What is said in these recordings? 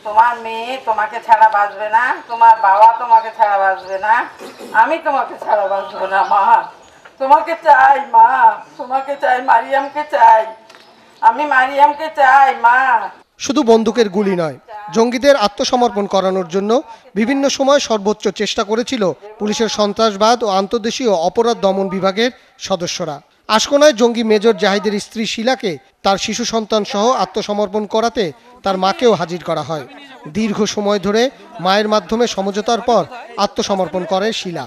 তোমার মেয়ে তোমাকে ছাড়া বাঁচবে না, তোমার বাবা তোমাকে ছাড়া বাঁচবে না, আমি তোমাকে ছাড়া বাঁচবো না মা। তোমাকে চাই মা, তোমাকে চাই, মারিয়ামকে চাই, আমি মারিয়ামকে চাই মা। শুধু বন্দুকের গুলি নয়, জঙ্গিদের আত্মসমর্পণ করানোর জন্য বিভিন্ন সময় সর্বোচ্চ চেষ্টা করেছিল পুলিশের সন্ত্রাসবাদ ও আন্তর্দেশীয় অপরাধ দমন বিভাগের সদস্যরা। আশকোনায় জঙ্গি মেজর জাহিদের স্ত্রী শিলাকে তার শিশু সন্তান সহ আত্মসমর্পণ করাতে তার মাকেও হাজির করা হয়। দীর্ঘ সময় ধরে মায়ের মাধ্যমে সমঝোতার পর আত্মসমর্পণ করে শিলা।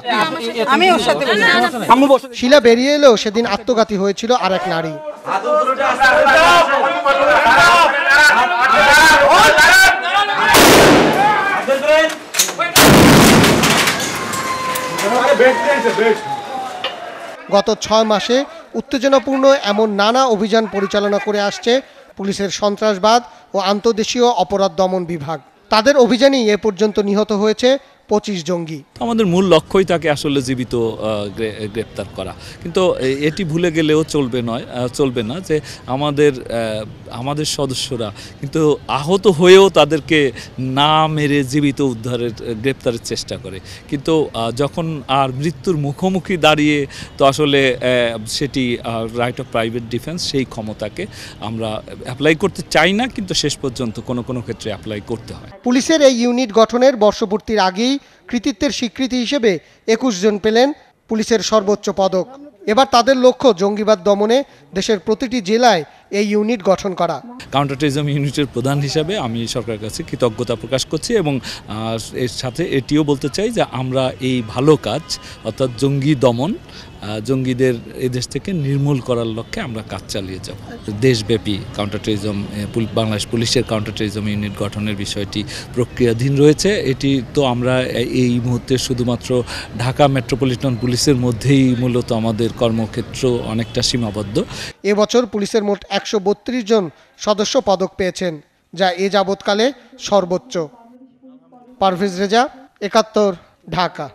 শিলা বেরিয়ে এলেও সেদিন আত্মঘাতী হয়েছিল আরেক নারী। গত 6 মাসে উত্তেজনাপূর্ণ এমন নানা অভিযান পরিচালনা করে আসছে পুলিশের সন্ত্রাসবাদ ও আন্তর্দেশীয় অপরাধ দমন বিভাগ। তাদের অভিযানেই এ পর্যন্ত নিহত হয়েছে 25 জঙ্গি। আমাদের মূল লক্ষ্যই তাকে আসলে জীবিত গ্রেপ্তার করা, কিন্তু এটি ভুলে গেলেও চলবে না যে আমাদের সদস্যরা কিন্তু আহত হয়েও তাদেরকে না মেরে জীবিত গ্রেপ্তারের চেষ্টা করে, কিন্তু যখন আর মৃত্যুর মুখোমুখি দাঁড়িয়ে তো আসলে সেটি রাইট অফ প্রাইভেট ডিফেন্স, সেই ক্ষমতাকে আমরা অ্যাপ্লাই করতে চাই না, কিন্তু শেষ পর্যন্ত কোনো ক্ষেত্রে অ্যাপ্লাই করতে হয়। পুলিশের এই ইউনিট গঠনের বর্ষপূর্তির আগেই কৃতিত্বের স্বীকৃতি হিসেবে 21 জন পেলেন পুলিশের সর্বোচ্চ পদক। এবার তাদের লক্ষ্য জঙ্গিবাদ দমনে দেশের প্রতিটি জেলায় এই ইউনিট গঠন করা। কাউন্টার টেররিজম ইউনিটের প্রধান হিসাবে আমি সরকারের কাছে কৃতজ্ঞতা প্রকাশ করছি এবং এর সাথে এটিও বলতে চাই যে আমরা এই ভালো কাজ অর্থাৎ জঙ্গি দমন, জঙ্গিদের এদেশ থেকে নির্মূল করার লক্ষ্যে আমরা কাজ চালিয়ে যাব। দেশব্যাপী কাউন্টার টেররিজম বাংলাদেশ পুলিশের কাউন্টার টেররিজম ইউনিট গঠনের বিষয়টি প্রক্রিয়াধীন রয়েছে। এটি তো আমরা এই মুহূর্তে শুধুমাত্র ঢাকা মেট্রোপলিটন পুলিশের মধ্যেই মূলত আমাদের কর্মক্ষেত্র অনেকটা সীমাবদ্ধ। এবছর পুলিশের মোট 132 জন সদস্য পদক পেয়েছেন, যা এ যাবৎকালে সর্বোচ্চ। পারভেজ রেজা, 71, ঢাকা।